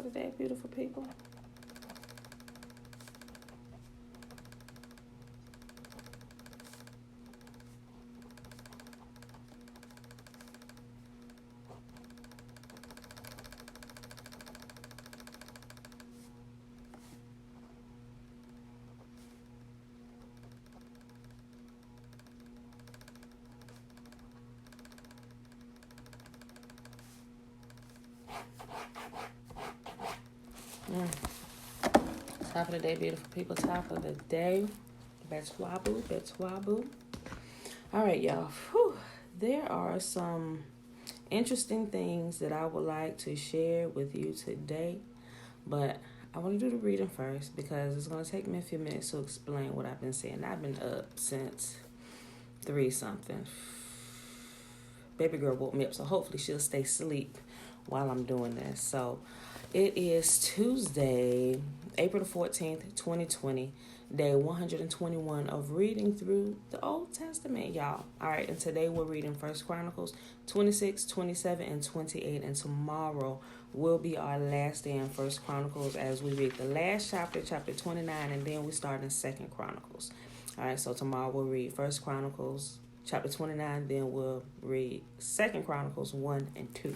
of the day, beautiful people. Mm. Top of the day, beautiful people. Top of the day. Betswabu, Betswabu. All right, y'all. Whew. There are some interesting things that I would like to share with you today, but I want to do the reading first because it's going to take me a few minutes to explain what I've been saying. I've been up since 3 something. Baby girl woke me up, so hopefully she'll stay asleep while I'm doing this. So it is Tuesday, April the 14th, 2020, day 121 of reading through the Old Testament, y'all. All right, and today we're reading 1 Chronicles 26, 27, and 28, and tomorrow will be our last day in 1 Chronicles as we read the last chapter, chapter 29, and then we start in 2 Chronicles. All right, so tomorrow we'll read 1 Chronicles chapter 29, then we'll read 2 Chronicles 1 and 2.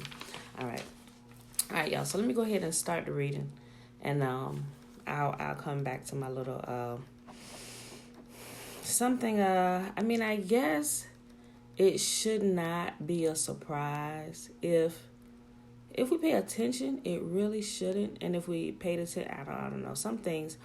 All right, y'all. So let me go ahead and start the reading, and I'll come back to my little something. I guess it should not be a surprise if we pay attention. It really shouldn't, and if we paid attention, I don't know. Some things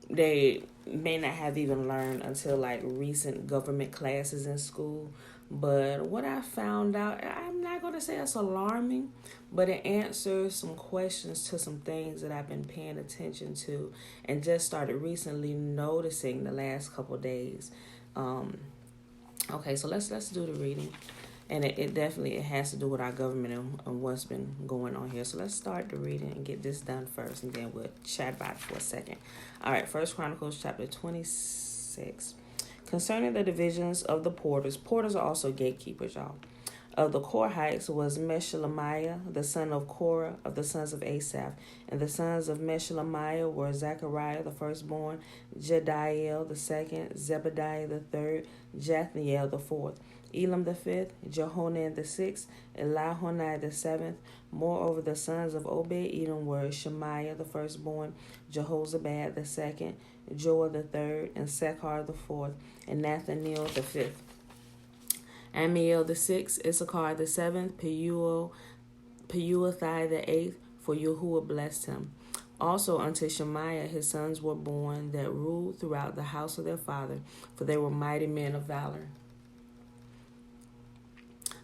they may not have even learned until like recent government classes in school. But what I found out, I'm not going to say it's alarming, but it answers some questions to some things that I've been paying attention to and just started recently noticing the last couple days. Okay, so let's do the reading. And it definitely has to do with our government and what's been going on here. So let's start the reading and get this done first, and then we'll chat about it for a second. All right, 1 Chronicles chapter 26. Concerning the divisions of the porters are also gatekeepers, y'all. Of the Korhites was Meshelemiah, the son of Korah, of the sons of Asaph. And the sons of Meshelemiah were Zechariah, the firstborn, Jediel, the second, Zebediah, the third, Jathniel, the fourth, Elam, the fifth, Jehonan, the sixth, Elihonai, the seventh. Moreover, the sons of Obed-Edom were Shemaiah, the firstborn, Jehozabad, the second, Joah, the third, and Sechar, the fourth, and Nathaniel, the fifth. Amiel, the sixth, Issachar, the seventh, Peuathai, the eighth, for Yahuwah blessed him. Also unto Shemaiah his sons were born that ruled throughout the house of their father, for they were mighty men of valor.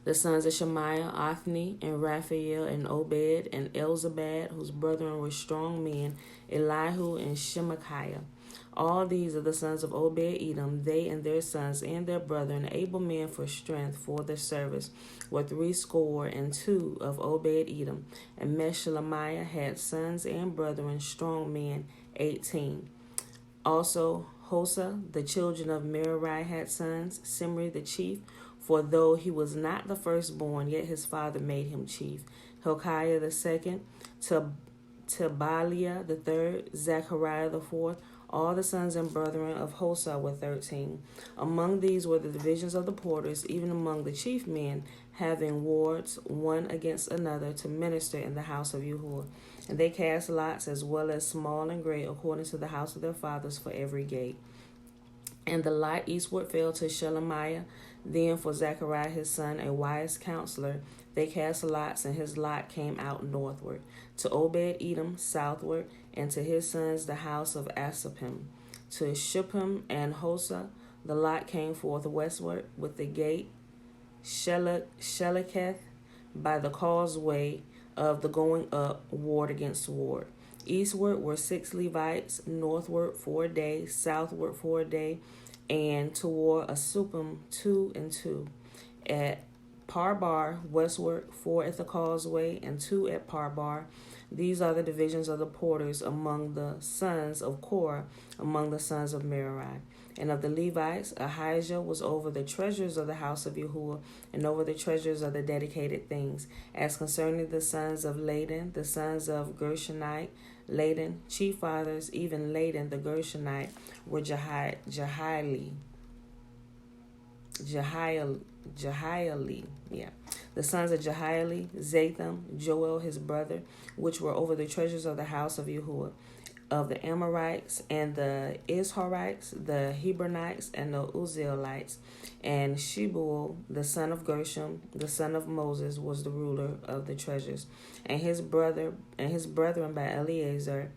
The sons of Shemaiah, Othni, and Raphael, and Obed, and Elzabad, whose brethren were strong men, Elihu, and Shemachiah. All these are the sons of Obed-Edom, they and their sons and their brethren, able men for strength for the service, were 62 of Obed-Edom. And Meshelemiah had sons and brethren, strong men, 18. Also Hosa, the children of Merari, had sons, Simri the chief, for though he was not the firstborn, yet his father made him chief. Hilkiah the second, Tebaliah the third, Zechariah the fourth. All the sons and brethren of Hosa were 13. Among these were the divisions of the porters, even among the chief men, having wards one against another to minister in the house of Yahuwah. And they cast lots as well as small and great, according to the house of their fathers, for every gate. And the lot eastward fell to Shelemiah. Then for Zechariah his son, a wise counselor, they cast lots, and his lot came out northward. To Obed-Edom southward, and to his sons the house of Asapim. To Shuppim and Hosa the lot came forth westward, with the gate Sheleketh by the causeway of the going up, ward against ward. Eastward were 6 Levites, northward 4 days, southward 4 days, and toward Asupim 2 and 2. At Parbar, westward 4 at the causeway, and 2 at Parbar. These are the divisions of the porters among the sons of Korah, among the sons of Merari. And of the Levites, Ahijah was over the treasures of the house of Yahuwah, and over the treasures of the dedicated things. As concerning the sons of Ladan, the sons of Gershonite, Ladan, chief fathers, even Ladan the Gershonite, were Jehieli. The sons of Jehieli, Zatham, Joel his brother, which were over the treasures of the house of Yahuwah, of the Amorites and the Isharites, the Hebronites and the Uzzielites. And Shebuel, the son of Gershom, the son of Moses, was the ruler of the treasures. And his brethren by Eleazar,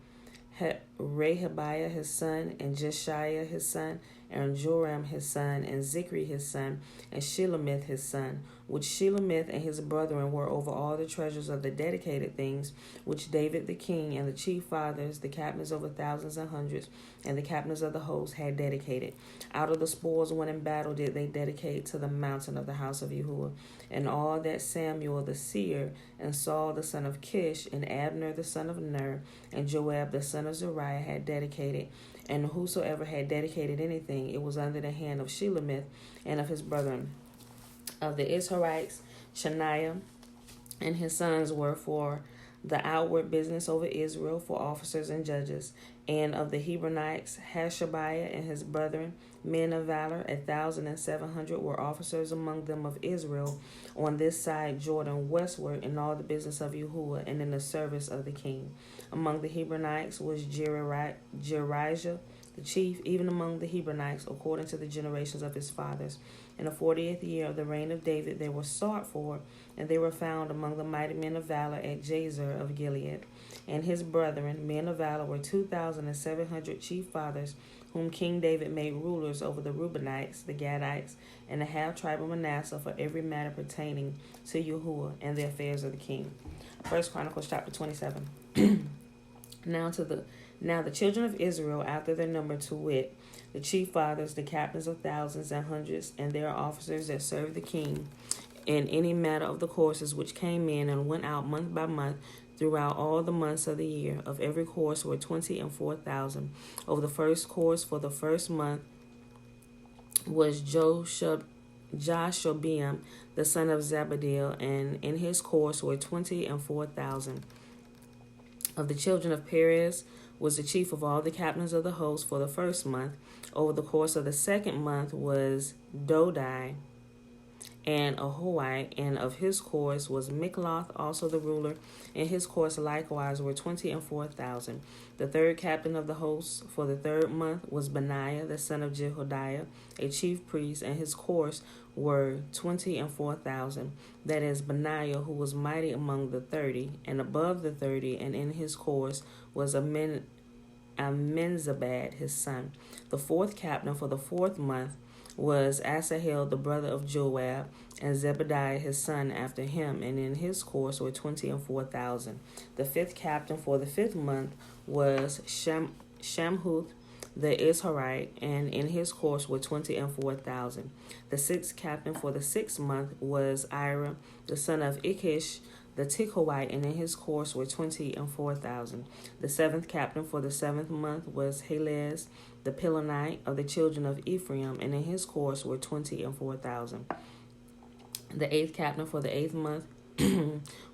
Rehabiah his son, and Jeshiah his son, and Joram his son, and Zikri his son, and Shelemith his son, which Shelemith and his brethren were over all the treasures of the dedicated things, which David the king and the chief fathers, the captains over thousands and hundreds, and the captains of the host had dedicated. Out of the spoils won in battle did they dedicate to the mountain of the house of Yahuwah, and all that Samuel the seer, and Saul the son of Kish, and Abner the son of Ner, and Joab the son of Zeruiah had dedicated. And whosoever had dedicated anything, it was under the hand of Shelemith and of his brethren. Of the Isharites, Shaniah and his sons were for the outward business over Israel, for officers and judges. And of the Hebronites, Hashabiah and his brethren, men of valor, 1,700 were officers among them of Israel, on this side Jordan westward, in all the business of Yahuwah, and in the service of the king. Among the Hebronites was Jerijah the chief, even among the Hebronites, according to the generations of his fathers. In the 40th year of the reign of David they were sought for, and they were found among the mighty men of valor at Jazer of Gilead. And his brethren, men of valor, were 2,700 chief fathers, whom King David made rulers over the Reubenites, the Gadites, and the half-tribe of Manasseh for every matter pertaining to Yahuwah and the affairs of the king. 1 Chronicles chapter 27. Now the children of Israel, after their number, to wit, the chief fathers, the captains of thousands and hundreds, and their officers that served the king, in any matter of the courses which came in and went out month by month throughout all the months of the year, of every course were 24,000. Over the first course for the first month was Jashobeam, the son of Zabadiel, and in his course were 24,000. Of the children of Perez was the chief of all the captains of the host for the first month. Over the course of the second month was Dodai and Ahoai, and of his course was Mikloth, also the ruler, and his course likewise were 24,000. The third captain of the host for the third month was Benaiah, the son of Jehodiah, a chief priest, and his course were 24,000. That is Benaiah, who was mighty among the 30, and above the 30, and in his course was Amenzabad, his son. The fourth captain for the fourth month was Asahel, the brother of Joab, and Zebediah his son after him, and in his course were 24,000. The fifth captain for the fifth month was Shamhuth, the Isharite, and in his course were 24,000. The sixth captain for the sixth month was Ira, the son of Ikish, the Tekoite, and in his course were 24,000. The seventh captain for the seventh month was Helez, the Pilonite, of the children of Ephraim, and in his course were 24,000. The eighth captain for the eighth month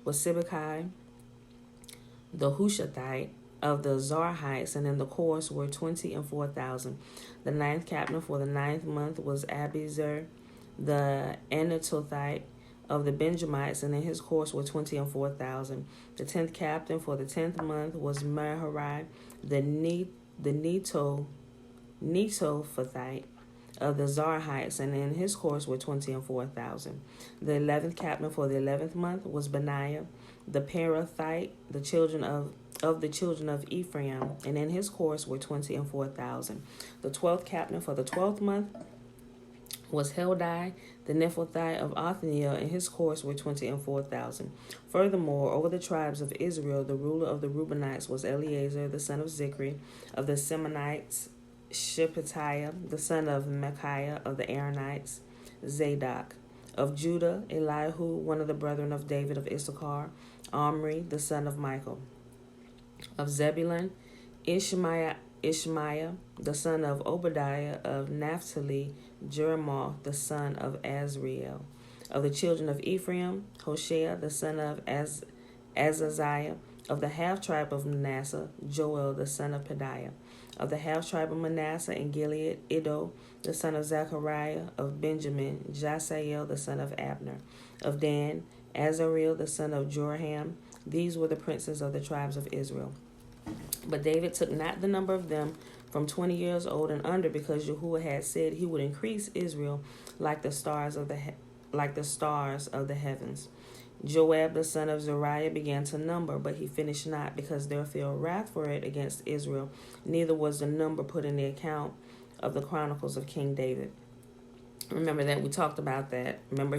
was Sibbecai, the Hushathite, of the Zarhites, and in the course were 24,000. The ninth captain for the ninth month was Abiezer, the Anatothite, of the Benjamites, and in his course were 24,000. The 10th captain for the 10th month was Maharai, the Netophathite, of the Zarhites, and in his course were 24,000. The 11th captain for the 11th month was Benaiah, the Parathite, the children of the children of Ephraim, and in his course were 24,000. The 12th captain for the 12th month was Heldai, the Nephathite of Othniel, and his course were 24,000. Furthermore, over the tribes of Israel, the ruler of the Reubenites was Eleazar, the son of Zikri, of the Semonites, Shephatiah, the son of Micaiah, of the Aaronites, Zadok. Of Judah, Elihu, one of the brethren of David of Issachar, Omri, the son of Michael. Of Zebulun, Ishmaiah Ishmaiah, the son of Obadiah; of Naphtali, Jeremoth, the son of Azriel; of the children of Ephraim, Hoshea, the son of Azaziah; of the half-tribe of Manasseh, Joel, the son of Pedaiah; of the half-tribe of Manasseh and Gilead, Iddo, the son of Zechariah; of Benjamin, Jasael, the son of Abner; of Dan, Azareel, the son of Joraham. These were the princes of the tribes of Israel. But David took not the number of them from 20 years old and under, because Yahuwah had said he would increase Israel like the stars of the heavens. Joab the son of Zeruiah began to number, but he finished not, because there fell wrath for it against Israel. Neither was the number put in the account of the chronicles of King David. Remember that we talked about that. Remember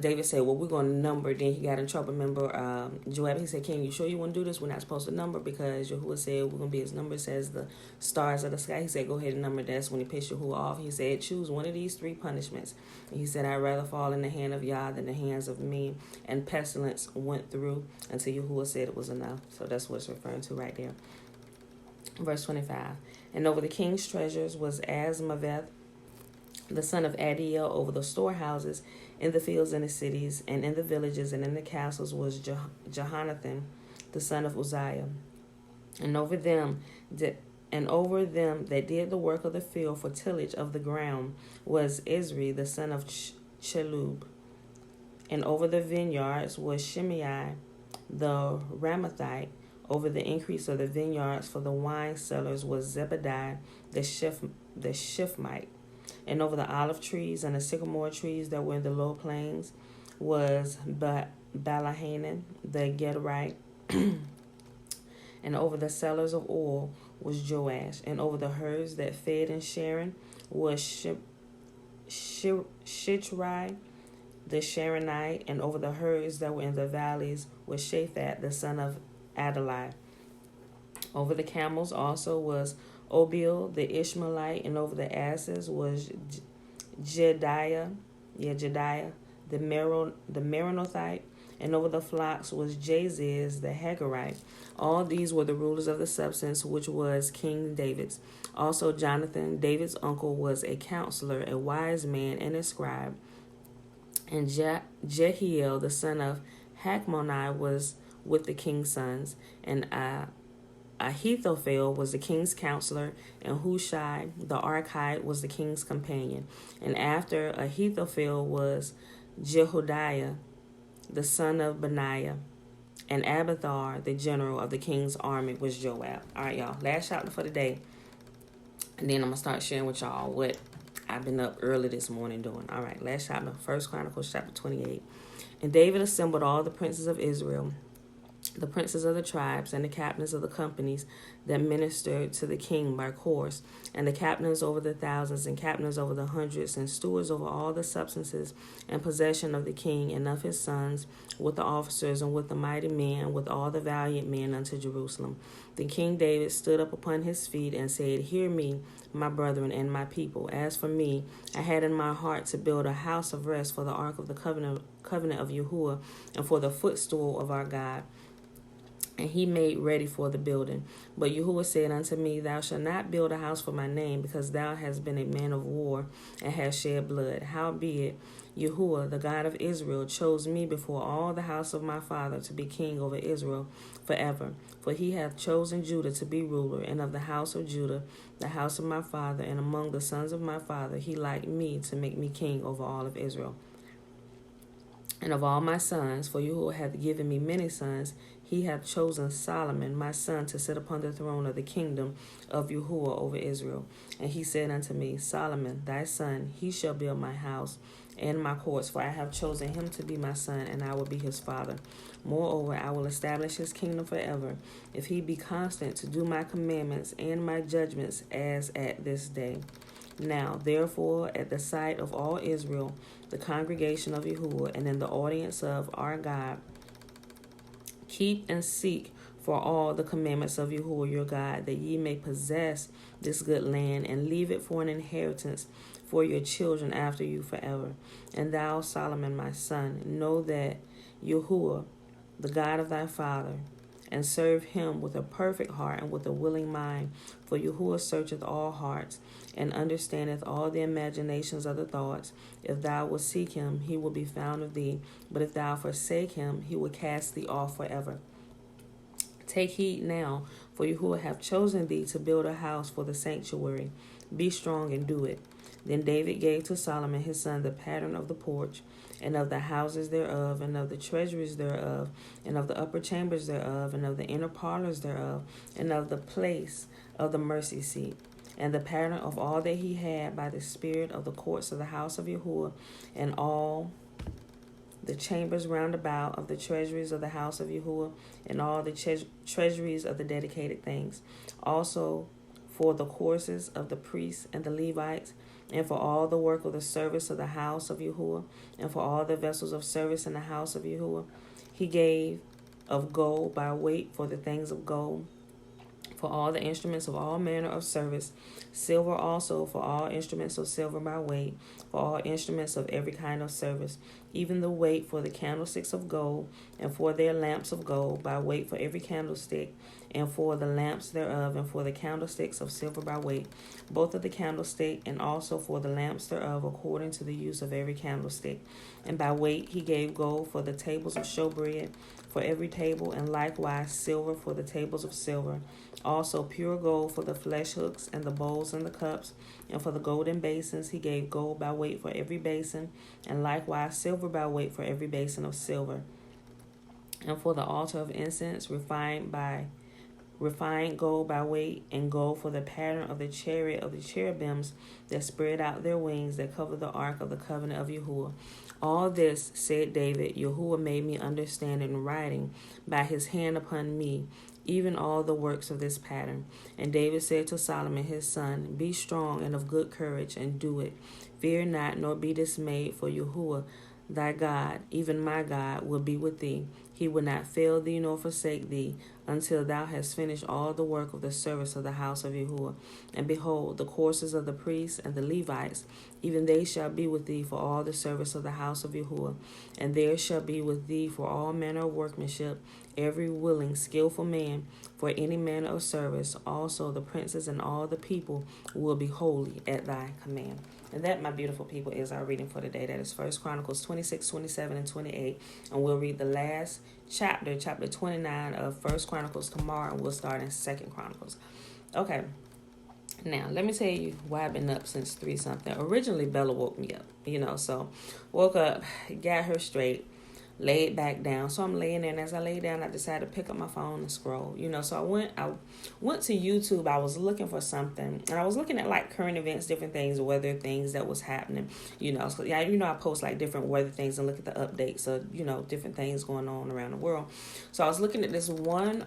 David said, well, we're going to number. Then he got in trouble. Remember, Joab, he said, King, you sure you want to do this? We're not supposed to number, because Yahuwah said we're going to be as numbers as the stars of the sky. He said, go ahead and number. That's when he pissed Yahuwah off. He said, choose one of these 3 punishments. And he said, I'd rather fall in the hand of Yah than the hands of me. And pestilence went through until Yahuwah said it was enough. So that's what it's referring to right there. Verse 25. And over the king's treasures was Azmaveth, the son of Adiel; over the storehouses in the fields and the cities, and in the villages and in the castles was Jehonathan, the son of Uzziah. And over them that did the work of the field for tillage of the ground was Isri, the son of Chelub. And over the vineyards was Shimei, the Ramathite. Over the increase of the vineyards for the wine cellars was Zebediah, the Shifmite. And over the olive trees and the sycamore trees that were in the low plains was Balahanan, the Gederite. And over the cellars of oil was Joash. And over the herds that fed in Sharon was Shitrai, the Sharonite. And over the herds that were in the valleys was Shaphat, the son of Adalai. Over the camels also was Obil, the Ishmaelite, and over the asses was Jediah, the Meronothite, and over the flocks was Jaziz, the Hagarite. All these were the rulers of the substance, which was King David's. Also Jonathan, David's uncle, was a counselor, a wise man, and a scribe. And Jehiel, the son of Hakmonai, was with the king's sons. And Ahithophel was the king's counselor, and Hushai the Archite was the king's companion. And after Ahithophel was Jehoiada, the son of Benaiah, and Abiathar, the general of the king's army, was Joab. All right, y'all. Last chapter for the day. And then I'm going to start sharing with y'all what I've been up early this morning doing. All right, last chapter, 1 Chronicles chapter 28. And David assembled all the princes of Israel, the princes of the tribes, and the captains of the companies that ministered to the king by course, and the captains over the thousands, and captains over the hundreds, and stewards over all the substances and possession of the king and of his sons, with the officers and with the mighty men, with all the valiant men unto Jerusalem. Then King David stood up upon his feet and said, Hear me, my brethren and my people. As for me, I had in my heart to build a house of rest for the ark of the covenant of Yahuwah, and for the footstool of our God. And he made ready for the building. But Yahuwah said unto me, Thou shalt not build a house for my name, because thou hast been a man of war, and hast shed blood. Howbeit, Yahuwah, the God of Israel, chose me before all the house of my father to be king over Israel forever. For he hath chosen Judah to be ruler, and of the house of Judah, the house of my father, and among the sons of my father, he liked me to make me king over all of Israel. And of all my sons, for Yahuwah hath given me many sons, he hath chosen Solomon, my son, to sit upon the throne of the kingdom of Yahuwah over Israel. And he said unto me, Solomon, thy son, he shall build my house and my courts, for I have chosen him to be my son, and I will be his father. Moreover, I will establish his kingdom forever, if he be constant to do my commandments and my judgments as at this day. Now, therefore, at the sight of all Israel, the congregation of Yahuwah, and in the audience of our God, keep and seek for all the commandments of Yahuwah your God, that ye may possess this good land, and leave it for an inheritance for your children after you forever. And thou, Solomon, my son, know that Yahuwah, the God of thy father, and serve him with a perfect heart and with a willing mind. For Yahuwah searcheth all hearts, and understandeth all the imaginations of the thoughts. If thou wilt seek him, he will be found of thee. But if thou forsake him, he will cast thee off forever. Take heed now, for Yahuwah hath chosen thee to build a house for the sanctuary. Be strong and do it. Then David gave to Solomon his son the pattern of the porch, and of the houses thereof, and of the treasuries thereof, and of the upper chambers thereof, and of the inner parlors thereof, and of the place of the mercy seat, and the pattern of all that he had by the spirit of the courts of the house of Yahuwah, and all the chambers round about of the treasuries of the house of Yahuwah, and all the treasuries of the dedicated things. Also for the courses of the priests and the Levites, and for all the work of the service of the house of Yahuwah, and for all the vessels of service in the house of Yahuwah. He gave of gold by weight for the things of gold, for all the instruments of all manner of service, silver also for all instruments of silver by weight, for all instruments of every kind of service, even the weight for the candlesticks of gold, and for their lamps of gold by weight for every candlestick, and for the lamps thereof, and for the candlesticks of silver by weight, both of the candlestick, and also for the lamps thereof, according to the use of every candlestick. And by weight he gave gold for the tables of showbread, for every table, and likewise silver for the tables of silver. Also pure gold for the flesh hooks, and the bowls and the cups, and for the golden basins he gave gold by weight for every basin, and likewise silver by weight for every basin of silver. And for the altar of incense, refined gold by weight, and gold for the pattern of the chariot of the cherubims that spread out their wings, that cover the ark of the covenant of Yahuwah. All this, said David, Yahuwah made me understand in writing by his hand upon me, even all the works of this pattern. And David said to Solomon his son, Be strong and of good courage, and do it. Fear not, nor be dismayed, for Yahuwah thy God, even my God, will be with thee. He will not fail thee nor forsake thee, until thou hast finished all the work of the service of the house of Yahuwah. And behold, the courses of the priests and the Levites, even they shall be with thee for all the service of the house of Yahuwah. And there shall be with thee for all manner of workmanship, every willing, skillful man, for any manner of service. Also the princes and all the people will be holy at thy command. And that, my beautiful people, is our reading for today. That is 1 Chronicles 26, 27, and 28. And we'll read the last chapter 29 of 1 Chronicles tomorrow, and we'll start in 2 Chronicles. Okay. Now, let me tell you why I've been up since 3-something. Originally, Bella woke me up, so woke up, got her straight, laid back down. So I'm laying there, and as I lay down, I decided to pick up my phone and scroll, so I went to YouTube. I was looking for something, and I was looking at like current events, different things, weather things that was happening, so I post like different weather things and look at the updates of, different things going on around the world. So I was looking at this one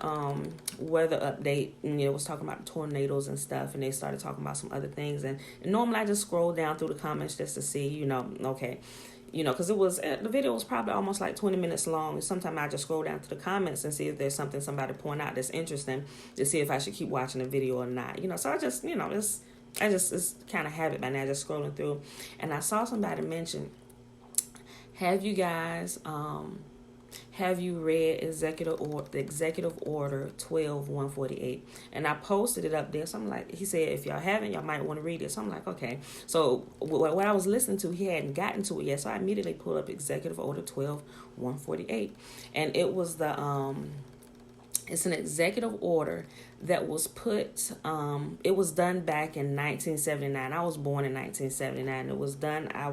weather update, and it was talking about tornadoes and stuff, and they started talking about some other things, and normally I just scroll down through the comments just to see, okay, because the video was probably almost like 20 minutes long. Sometimes I just scroll down to the comments and see if there's something somebody point out that's interesting, to see if I should keep watching the video or not. So I just, it's kind of habit by now, just scrolling through. And I saw somebody mention, have you guys, have you read Executive Order 12-148? And I posted it up there. So I'm like, he said, if y'all haven't, y'all might want to read it. So I'm like, okay. So what I was listening to, he hadn't gotten to it yet. So I immediately pulled up Executive Order 12-148. And it was it's an executive order that was put, it was done back in 1979. I was born in 1979. It was done, I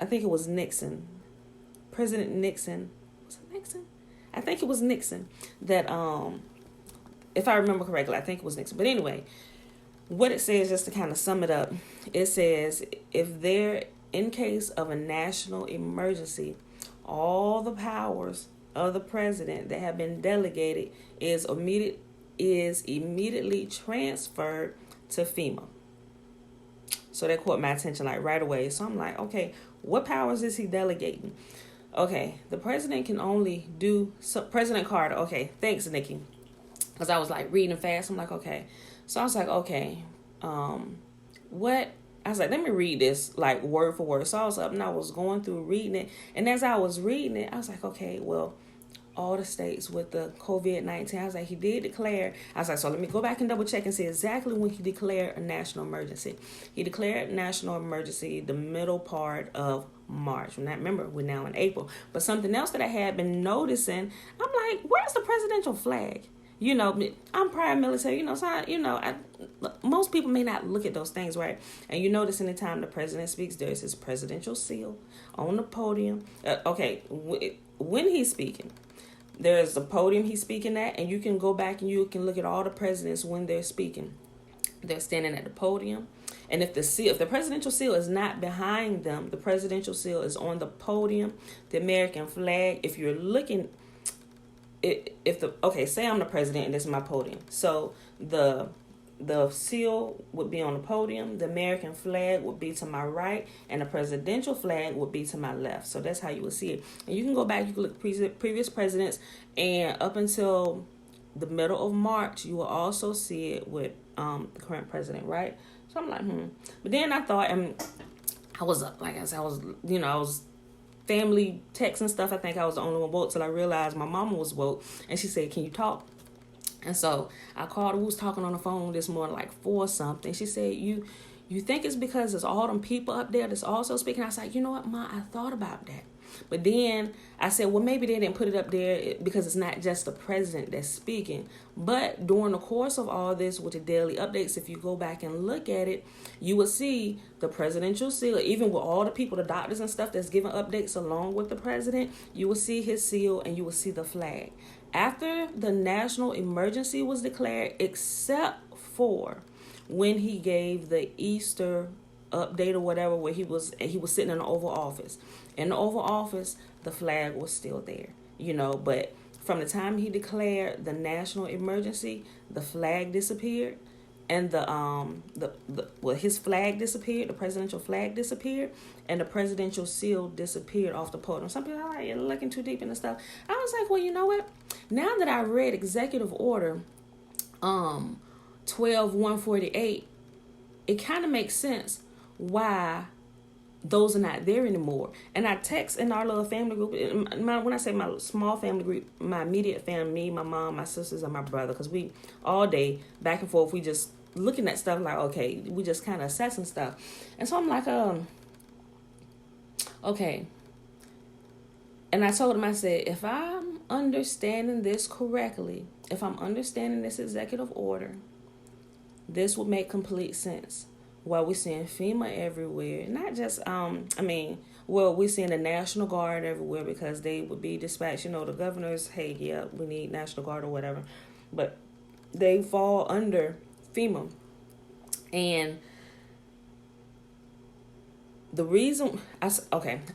think it was Nixon. President Nixon, was it Nixon? I think it was Nixon that, if I remember correctly, I think it was Nixon. But anyway, what it says, just to kind of sum it up, it says, in case of a national emergency, all the powers of the president that have been delegated is immediately transferred to FEMA. So that caught my attention like right away. So I'm like, okay, what powers is he delegating? Okay, the president can only do, President Carter, okay, thanks, Nikki, because I was like reading fast. I'm like, okay. So I was like, okay, what? I was like, let me read this like word for word. So I was up and I was going through reading it. And as I was reading it, I was like, okay, well, all the states with the COVID-19. I was like, he did declare. I was like, so let me go back and double check and see exactly when he declared a national emergency. He declared national emergency the middle part of March. Remember, we're now in April. But something else that I had been noticing, I'm like, where's the presidential flag? You know, I'm prior military, so most people may not look at those things, right? And you notice anytime the president speaks, there's his presidential seal on the podium. When he's speaking, there's a podium he's speaking at, and you can go back and you can look at all the presidents when they're speaking. They're standing at the podium. And if the presidential seal is not behind them, the presidential seal is on the podium, the American flag. If you're looking... say I'm the president and this is my podium. So the seal would be on the podium, the American flag would be to my right, and the presidential flag would be to my left. So that's how you would see it. And you can go back, you can look at previous presidents, and up until the middle of March, you will also see it with the current president, right? So I'm like, But then I thought, I was up, like I said, I was family texts and stuff. I think I was the only one woke till I realized my mama was woke, and she said, can you talk? And so I called her. We was talking on the phone this morning, like 4 something. She said, you think it's because there's all them people up there that's also speaking? I was like, you know what, Ma, I thought about that. But then I said, well, maybe they didn't put it up there because it's not just the president that's speaking. But during the course of all this with the daily updates, if you go back and look at it, you will see the presidential seal, even with all the people, the doctors and stuff that's giving updates along with the president, you will see his seal and you will see the flag. After the national emergency was declared, except for when he gave the Easter update or whatever, where he was sitting in the Oval Office. In the Oval Office, the flag was still there, but from the time he declared the national emergency, the flag disappeared, and his flag disappeared, the presidential flag disappeared, and the presidential seal disappeared off the podium. Some people are like, you're looking too deep into stuff. I was like, well, you know what? Now that I read Executive Order 12148, it kind of makes sense why those are not there anymore. And I text in our little family group, when I say my small family group, my immediate family, me, my mom, my sisters, and my brother, because we all day back and forth, we just looking at stuff like, okay, we just kind of assessing stuff. And so I'm like, okay. And I told him, I said, if I'm understanding this correctly, if I'm understanding this executive order, this would make complete sense. While we're seeing FEMA everywhere, not just, we're seeing the National Guard everywhere because they would be dispatched. The governors, hey, yeah, we need National Guard or whatever. But they fall under FEMA. And the reason, I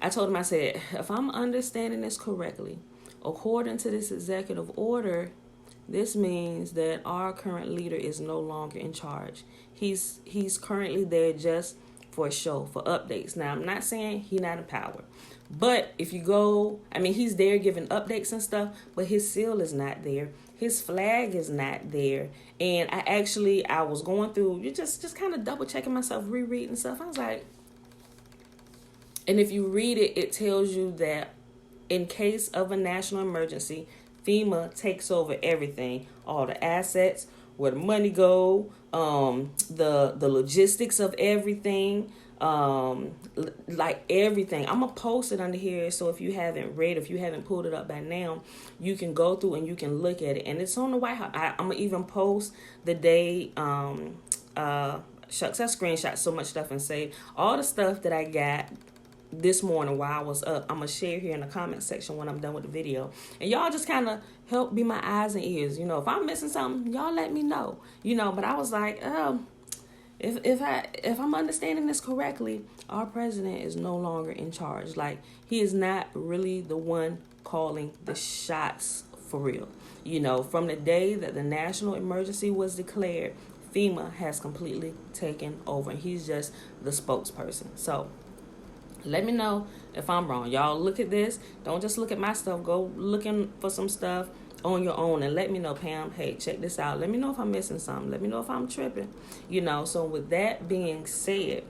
told him, I said, if I'm understanding this correctly, according to this executive order, this means that our current leader is no longer in charge. He's currently there just for a show, for updates. Now, I'm not saying he's not in power. But if you go, he's there giving updates and stuff, but his seal is not there. His flag is not there. And I was going through, just kind of double checking myself, rereading stuff. I was like, and if you read it, it tells you that in case of a national emergency, FEMA takes over everything, all the assets, where the money go, the logistics of everything, like everything. I'm gonna post it under here, so if you haven't read, if you haven't pulled it up by now, you can go through and you can look at it. And it's on the White House. I'm gonna even post the day. I screenshot so much stuff and saved all the stuff that I got this morning while I was up. I'm going to share here in the comment section when I'm done with the video. And y'all just kind of help be my eyes and ears. If I'm missing something, y'all let me know. But I was like, if I'm understanding this correctly, our president is no longer in charge. Like, he is not really the one calling the shots for real. From the day that the national emergency was declared, FEMA has completely taken over. And he's just the spokesperson. So let me know if I'm wrong. Y'all look at this. Don't just look at my stuff. Go looking for some stuff on your own and let me know, Pam, hey, check this out. Let me know if I'm missing something. Let me know if I'm tripping. So with that being said,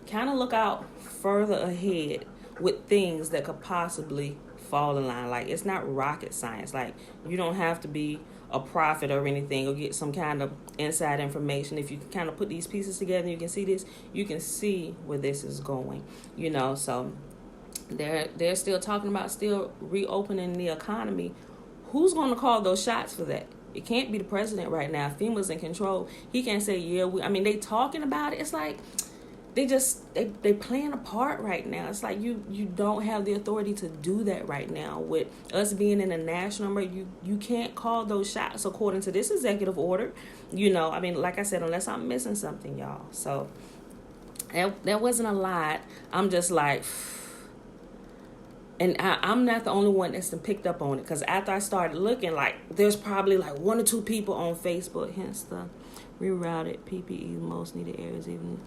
kind of look out further ahead with things that could possibly fall in line. Like, it's not rocket science. Like, you don't have to be a prophet or anything or get some kind of inside information. If you kind of put these pieces together and you can see this, you can see where this is going, so they're still talking about still reopening the economy. Who's going to call those shots for that? It can't be the president right now. FEMA's in control. He can't say, they talking about it. It's like they playing a part right now. It's like you don't have the authority to do that right now. With us being in a national number, you can't call those shots according to this executive order. Like I said, unless I'm missing something, y'all. So that wasn't a lot. I'm just like, and I'm not the only one that's been picked up on it, because after I started looking, like, there's probably like 1 or 2 people on Facebook, hence the rerouted PPE most needed areas. Even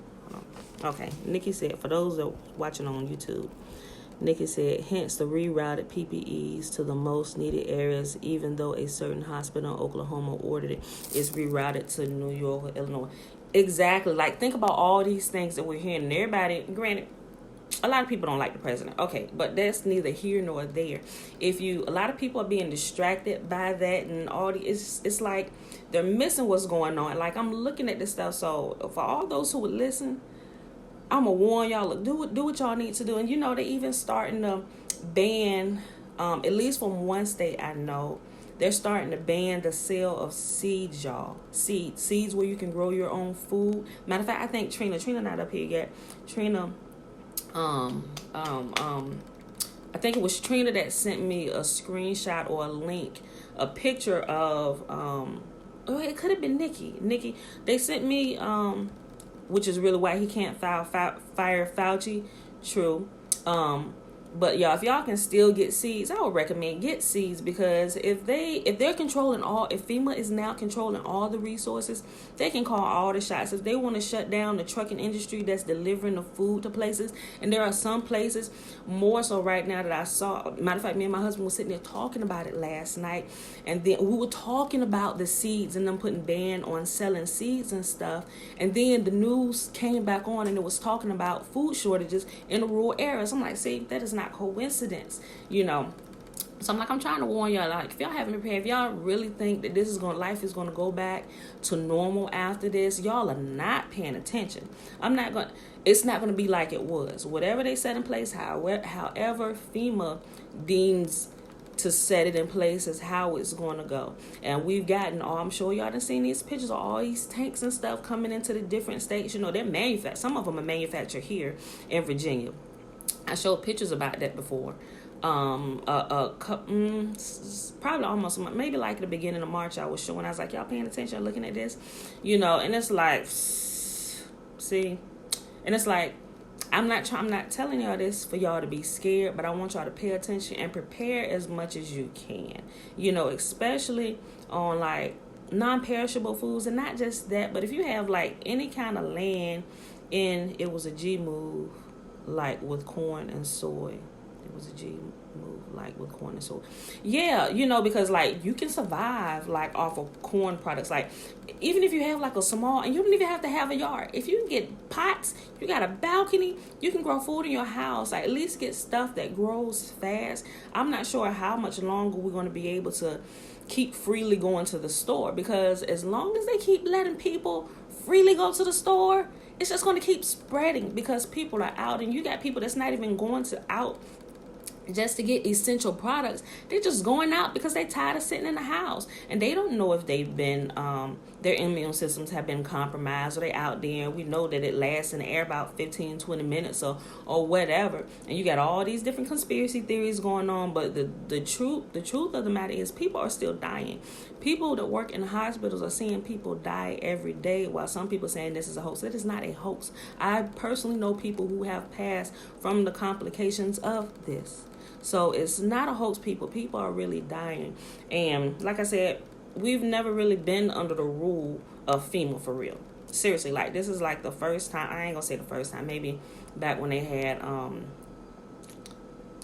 okay, Nikki said, for those that are watching on YouTube, Nikki said, hence the rerouted PPEs to the most needed areas, even though a certain hospital in Oklahoma ordered it, is rerouted to New York or Illinois. Exactly. Like, think about all these things that we're hearing. And everybody, granted, a lot of people don't like the president. Okay, but that's neither here nor there. A lot of people are being distracted by that and all it's like they're missing what's going on. Like, I'm looking at this stuff. So for all those who would listen, I'm gonna warn y'all, look, do what y'all need to do. And they even starting to ban, at least from one state I know, they're starting to ban the sale of seeds, y'all. Seeds where you can grow your own food. Matter of fact, I think Trina not up here yet. Trina, I think it was Trina that sent me a screenshot or a link, a picture of, it could have been Nikki. They sent me, which is really why he can't fire Fauci. True. But y'all, if y'all can still get seeds, I would recommend get seeds, because if they're controlling if FEMA is now controlling all the resources, they can call all the shots. If they want to shut down the trucking industry that's delivering the food to places, and there are some places more so right now that I saw. Matter of fact, me and my husband were sitting there talking about it last night, and then we were talking about the seeds and them putting ban on selling seeds and stuff. And then the news came back on and it was talking about food shortages in the rural areas. I'm like, see, that is not coincidence, So I'm trying to warn y'all, like, if y'all haven't prepared, if y'all really think that life is going to go back to normal after this, y'all are not paying attention. It's not going to be like it was. Whatever they set in place, however FEMA deems to set it in place is how it's going to go. And we've gotten, I'm sure y'all done seen these pictures of all these tanks and stuff coming into the different states. They're manufactured. Some of them are manufactured here in Virginia. I showed pictures about that before. Probably almost, maybe like at the beginning of March, I was showing. I was like, y'all paying attention, looking at this, and it's like, see, and it's like, I'm not telling y'all this for y'all to be scared, but I want y'all to pay attention and prepare as much as you can, especially on like non-perishable foods. And not just that, but if you have like any kind of land it was a G move, like with corn and soy. It was a G move, like with corn and soy. Yeah, because like you can survive like off of corn products. Like, even if you have like a small, and you don't even have to have a yard. If you can get pots, you got a balcony, you can grow food in your house. Like, at least get stuff that grows fast. I'm not sure how much longer we're going to be able to keep freely going to the store, because as long as they keep letting people freely go to the store, it's just going to keep spreading, because people are out, and you got people that's not even going out just to get essential products. They're just going out because they're tired of sitting in the house, and they don't know if they've been their immune systems have been compromised, or they out there, and we know that it lasts in the air about 15-20 minutes or whatever. And you got all these different conspiracy theories going on, but the truth of the matter is people are still dying. People that work in hospitals are seeing people die every day, while some people saying this is a hoax. It is not a hoax. I personally know people who have passed from the complications of this. So it's not a hoax, people. People are really dying. And like I said, we've never really been under the rule of FEMA for real. Seriously, like, this is like the first time. I ain't gonna say the first time. Maybe back when they had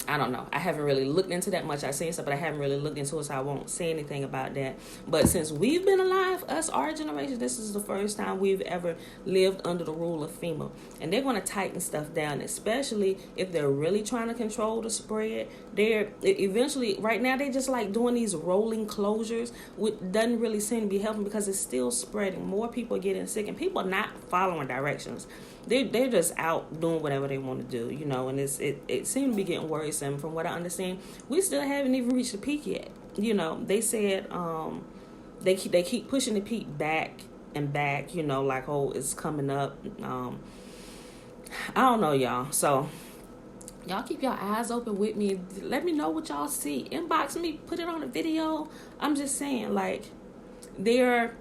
I don't know. I haven't really looked into that much. I've seen stuff, but I haven't really looked into it, so I won't say anything about that. But since we've been alive, our generation, this is the first time we've ever lived under the rule of FEMA. And they're going to tighten stuff down, especially if they're really trying to control the spread. They're eventually, right now, they just like doing these rolling closures, which doesn't really seem to be helping because it's still spreading. More people are getting sick, and people are not following directions. They're just out doing whatever they want to do, you know, and it seemed to be getting worrisome. From what I understand, we still haven't even reached the peak yet. You know, they said they keep pushing the peak back and back, you know, like, oh, it's coming up. I don't know, y'all. So y'all keep your eyes open with me. Let me know what y'all see. Inbox me, put it on a video. I'm just saying, like, they're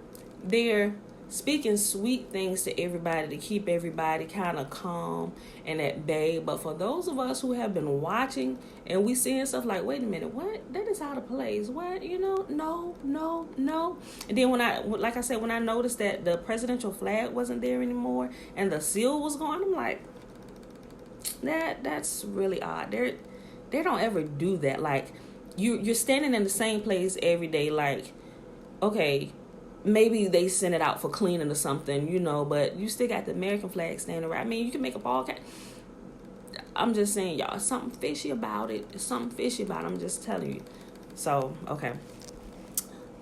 speaking sweet things to everybody to keep everybody kind of calm and at bay. But for those of us who have been watching and we seeing stuff like, wait a minute, what? That is out of place. What? You know, no. And then when I noticed that the presidential flag wasn't there anymore and the seal was gone, I'm like, that's really odd. They don't ever do that. Like, you're standing in the same place every day. Like, okay, maybe they send it out for cleaning or something, you know, but you still got the American flag standing around. I mean, you can make up all kinds. I'm just saying, y'all, something fishy about it. I'm just telling you. So, okay.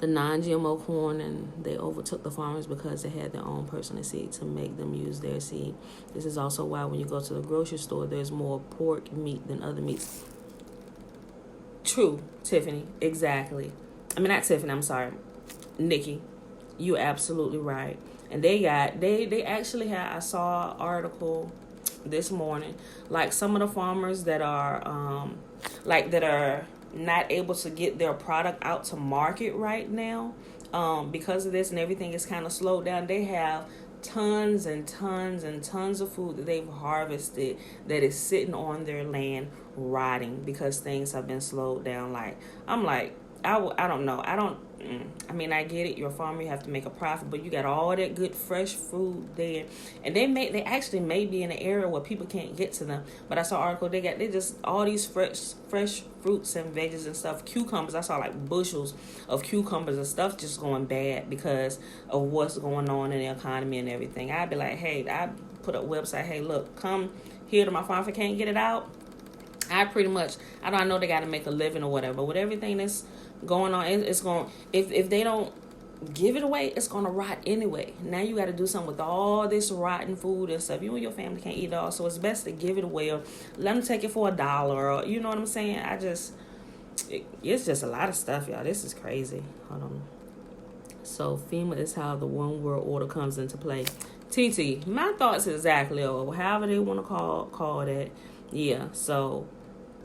The non-GMO corn, and they overtook the farmers because they had their own personal seed to make them use their seed. This is also why when you go to the grocery store, there's more pork meat than other meats. True, Tiffany. Exactly. I mean, not Tiffany, I'm sorry. Nikki. You're absolutely right. And they actually had, I saw an article this morning, like some of the farmers that are that are not able to get their product out to market right now because of this, and everything is kind of slowed down. They have tons and tons and tons of food that they've harvested that is sitting on their land rotting because things have been slowed down. Like, I'm like, I don't know. I mean, I get it. You're a farmer. You have to make a profit, but you got all that good fresh food there, and they actually may be in an area where people can't get to them. But I saw an article. They just all these fresh fruits and veggies and stuff. Cucumbers. I saw like bushels of cucumbers and stuff just going bad because of what's going on in the economy and everything. I'd be like, hey, I put up a website. Hey, look, come here to my farm if I can't get it out. I know they got to make a living or whatever, but with everything that's going on, it's going, if they don't give it away, it's going to rot anyway. Now you got to do something with all this rotten food and stuff. You and your family can't eat it all, so it's best to give it away or let them take it for $1, or you know what I'm saying. It's just a lot of stuff, y'all. This is crazy. Hold on. So FEMA is how the one world order comes into play. TT, my thoughts exactly, or however they want to call that. Yeah, so,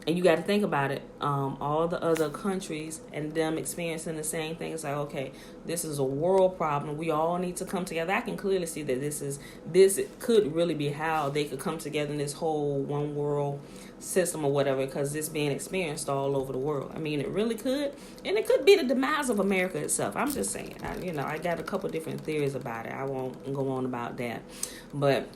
and you got to think about it. All the other countries and them experiencing the same thing. It's like, okay, this is a world problem. We all need to come together. I can clearly see that this could really be how they could come together in this whole one world system or whatever, because it's being experienced all over the world. I mean, it really could, and it could be the demise of America itself. I'm just saying. I got a couple different theories about it. I won't go on about that, but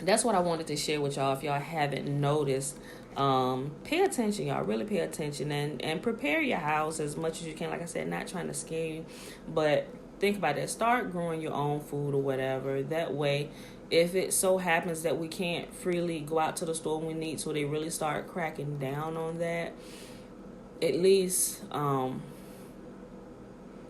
that's what I wanted to share with y'all. If y'all haven't noticed, pay attention, y'all. Really pay attention and prepare your house as much as you can. Like I said, not trying to scare you, but think about it. Start growing your own food or whatever. That way, if it so happens that we can't freely go out to the store when we need to, they really start cracking down on that, at least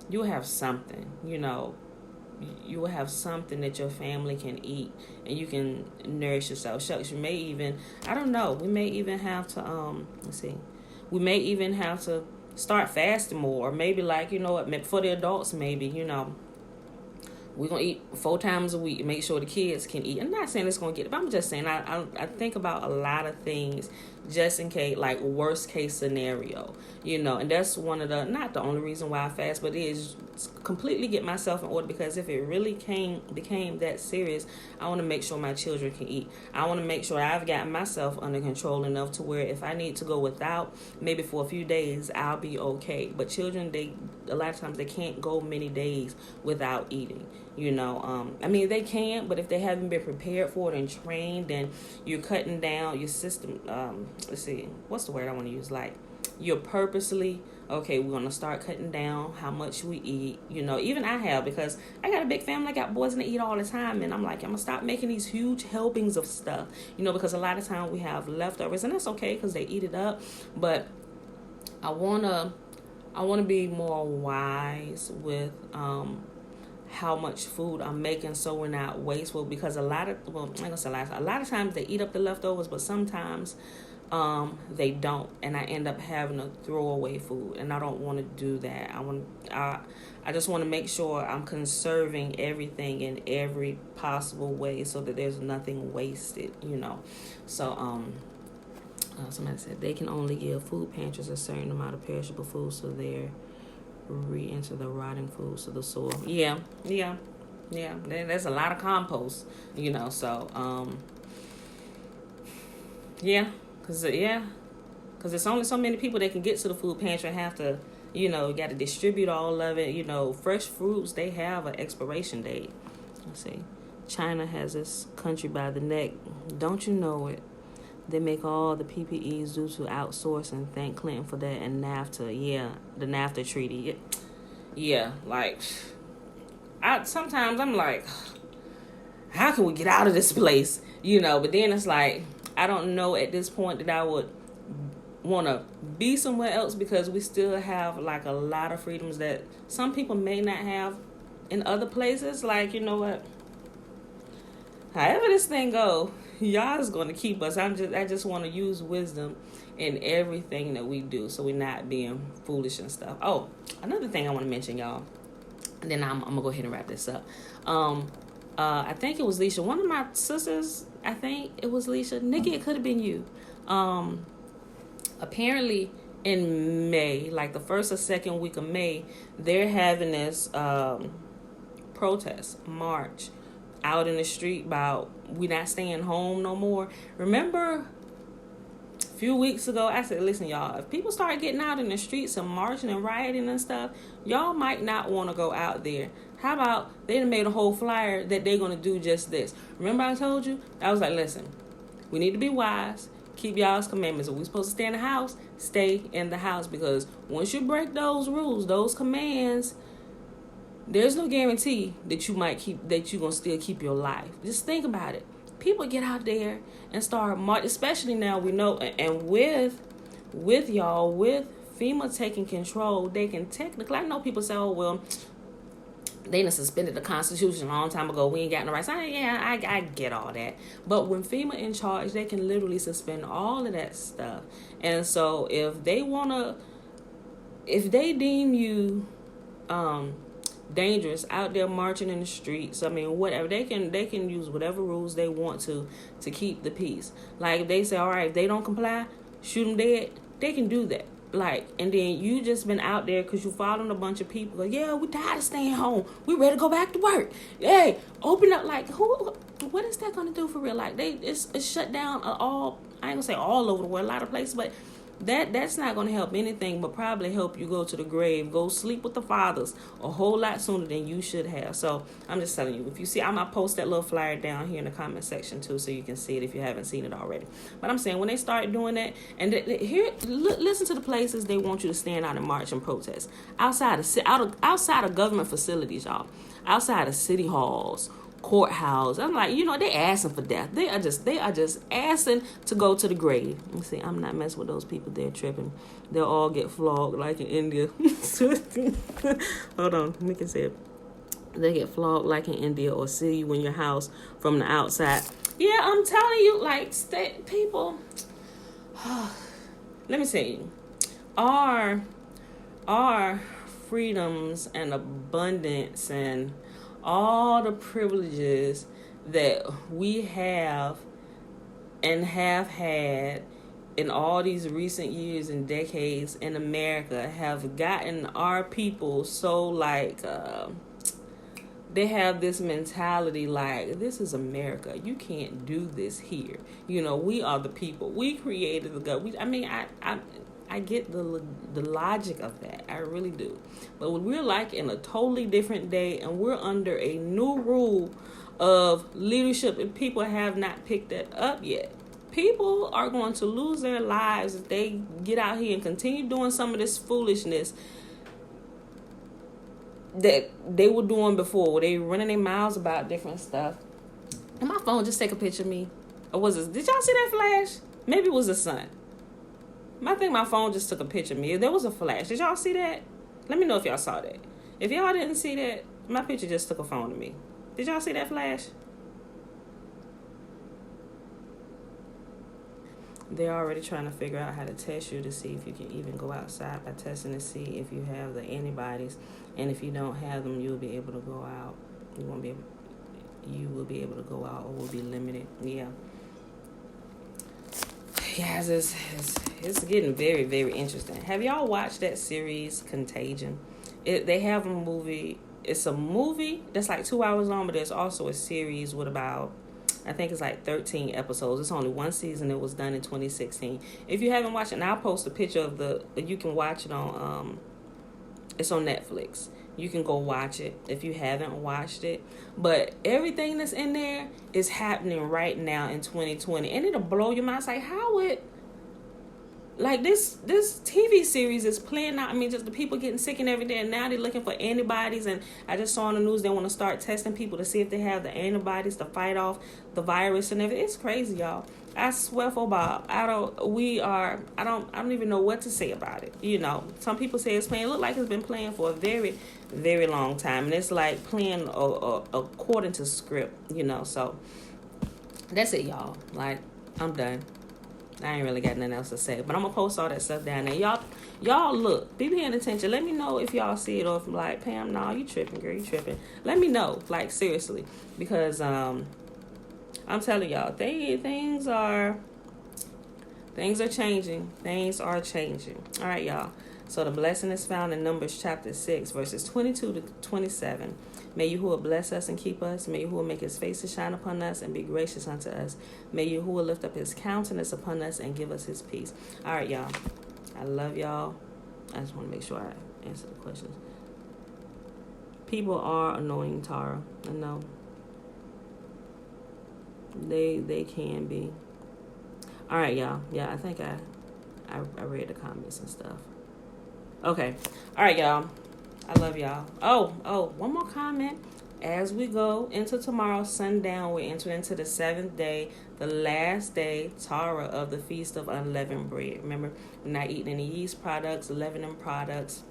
you'll have something, you will have something that your family can eat and you can nourish yourself. Shucks, you may even, I don't know, we may even have to, we may even have to start fasting more. Or maybe like, for the adults, maybe, we're going to eat 4 times a week. Make sure the kids can eat. I'm not saying it's going to get it, but I'm just saying I think about a lot of things just in case, like worst case scenario, and that's one of the, not the only reason why I fast, but it is completely get myself in order, because if it really became that serious, I want to make sure my children can eat. I want to make sure I've gotten myself under control enough to where if I need to go without, maybe for a few days, I'll be okay. But children, a lot of times they can't go many days without eating. I mean, they can, but if they haven't been prepared for it and trained, then you're cutting down your system. Let's see, what's the word I want to use? Like, you're purposely, okay, we're going to start cutting down how much we eat. Even I have, because I got a big family. I got boys and they eat all the time. And I'm like, I'm going to stop making these huge helpings of stuff, because a lot of time we have leftovers, and that's okay because they eat it up. But I want to be more wise with, how much food I'm making, so we're not wasteful, because a lot of times they eat up the leftovers, but sometimes they don't, and I end up having to throw away food, and I don't want to do that. I just want to make sure I'm conserving everything in every possible way so that there's nothing wasted, So somebody said they can only give food pantries a certain amount of perishable food, so they're re-enter the rotting foods to the soil. Yeah. There's a lot of compost, so because there's only so many people that can get to the food pantry and have to, got to distribute all of it. Fresh fruits, they have an expiration date. Let's see, China has this country by the neck. Don't you know it? They make all the PPEs due to outsourcing. Thank Clinton for that. And NAFTA, the NAFTA treaty. Sometimes I'm like, how can we get out of this place? But then it's like, I don't know at this point that I would want to be somewhere else, because we still have like a lot of freedoms that some people may not have in other places. Like, what? However this thing go, y'all is going to keep us. I just want to use wisdom in everything that we do, so we're not being foolish and stuff. Oh, another thing I want to mention, y'all, and then I'm gonna go ahead and wrap this up. I think it was Leisha, one of my sisters. I think it was Leisha. Nikki, it could have been you. Apparently in May, like the first or second week of May, they're having this protest march out in the street about we not staying home no more. Remember a few weeks ago, I said, listen, y'all, if people start getting out in the streets and marching and rioting and stuff, y'all might not want to go out there. How about they done made a whole flyer that they're going to do just this? Remember I told you? I was like, listen, we need to be wise. Keep y'all's commandments. If we're supposed to stay in the house, stay in the house, because once you break those rules, those commands, there's no guarantee that you're gonna still keep your life. Just think about it. People get out there and start marching, especially now we know, and with FEMA taking control, they can technically, I know people say, oh, well, they done suspended the Constitution a long time ago. We ain't got no rights. I get all that. But when FEMA in charge, they can literally suspend all of that stuff. And so if they deem you dangerous out there marching in the streets, I mean, whatever, they can use whatever rules they want to keep the peace. Like, if they say, all right, if they don't comply, shoot them dead, they can do that. Like, and then you just been out there because you following a bunch of people. Like, yeah, we tired of staying home. We ready to go back to work. Hey, open up. Like, what is that going to do for real? Like, it's shut down all, I ain't going to say all over the world, a lot of places, but that's not going to help anything, but probably help you go to the grave, go sleep with the fathers a whole lot sooner than you should have. So I'm just telling you, if you see, I'm going to post that little flyer down here in the comment section too, so you can see it if you haven't seen it already. But I'm saying, when they start doing that, and listen to the places they want you to stand out and march and protest outside of government facilities, y'all, outside of city halls, courthouse. I'm like, they asking for death. They are just asking to go to the grave. Let me see, I'm not messing with those people. They're tripping. They'll all get flogged like in India. Hold on, let me say it. They get flogged like in India, or see you in your house from the outside. Yeah, I'm telling you, like, people. Let me tell you, our freedoms and abundance and all the privileges that we have and have had in all these recent years and decades in America have gotten our people so like they have this mentality like, this is America, you can't do this here. You know, we are the people, we created the God. I get the logic of that, I really do. But when we're like in a totally different day and we're under a new rule of leadership and people have not picked that up yet, people are going to lose their lives if they get out here and continue doing some of this foolishness that they were doing before, where they were running their mouths about different stuff. And my phone just take a picture of me. Or was it, did y'all see that flash? Maybe it was the sun. I think my phone just took a picture of me. There was a flash. Did y'all see that? Let me know if y'all saw that. If y'all didn't see that, my picture just took a phone of me. Did y'all see that flash? They're already trying to figure out how to test you to see if you can even go outside by testing to see if you have the antibodies. And if you don't have them, you'll be able to go out. You will be able to go out or will be limited. Yeah. Yeah, it's getting very, very interesting. Have y'all watched that series Contagion? They have a movie. It's a movie that's like 2 hours long, but there's also a series with about, I think it's like 13 episodes. It's only one season. It was done in 2016. If you haven't watched it, and I'll post a picture of you can watch it on, it's on Netflix. You can go watch it if you haven't watched it. But everything that's in there is happening right now in 2020. And it'll blow your mind. It's like, how would, like this TV series is playing out. I mean, just the people getting sick and everything. And now they're looking for antibodies. And I just saw on the news they want to start testing people to see if they have the antibodies to fight off the virus and everything. It's crazy, y'all. I swear for Bob, I don't even know what to say about it. You know, some people say it's playing. It look like it's been playing for a very, very long time, and it's like playing according to script. You know, so that's it, y'all. Like, I'm done. I ain't really got nothing else to say, but I'm gonna post all that stuff down there. Y'all look, be paying attention. Let me know if y'all see it, or if like, Pam, nah, you tripping, girl, you tripping. Let me know, like, seriously, because I'm telling y'all, things are changing. Things are changing. All right, y'all. So the blessing is found in Numbers chapter 6, verses 22 to 27. May Yahuwah bless us and keep us. May Yahuwah make his face to shine upon us and be gracious unto us. May Yahuwah lift up his countenance upon us and give us his peace. All right, y'all. I love y'all. I just want to make sure I answer the questions. People are annoying, Tara. I know. They can be. All right, y'all. Yeah, I think I read the comments and stuff. Okay. All right, y'all. I love y'all. Oh, one more comment. As we go into tomorrow, sundown, we enter into the 7th day, the last day, Tara, of the Feast of Unleavened Bread. Remember, we're not eating any yeast products, leavening products.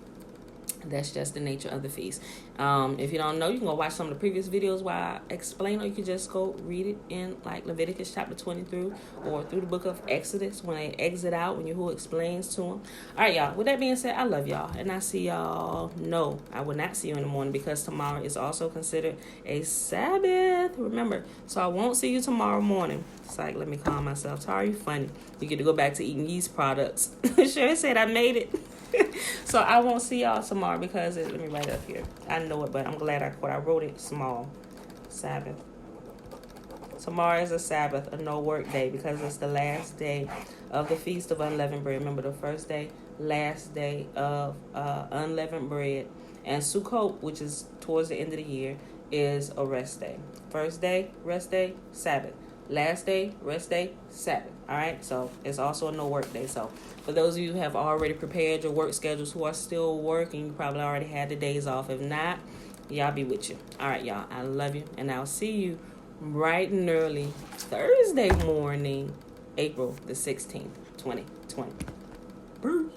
That's just the nature of the feast. If you don't know, you can go watch some of the previous videos where I explain, or you can just go read it in like Leviticus chapter 20 or through the book of Exodus when they exit out, when Yahuwah explains to them. All right, y'all. With that being said, I love y'all. And I see y'all. No, I will not see you in the morning because tomorrow is also considered a Sabbath. Remember. So I won't see you tomorrow morning. It's like, let me calm myself. Tara, you funny. You get to go back to eating yeast products. Sure said I made it. So I won't see y'all tomorrow because let me write it up here. I know it, but I'm glad I wrote it small. Sabbath. Tomorrow is a Sabbath, a no work day, because it's the last day of the Feast of Unleavened Bread. Remember, the first day, last day of unleavened bread. And Sukkot, which is towards the end of the year, is a rest day. First day, rest day, Sabbath. Last day, rest day, Sabbath. All right, so it's also a no work day. So for those of you who have already prepared your work schedules, who are still working, you probably already had the days off. If not, y'all be with you. All right, y'all, I love you, and I'll see you bright and early Thursday morning, April the 16th, 2020. Bruce.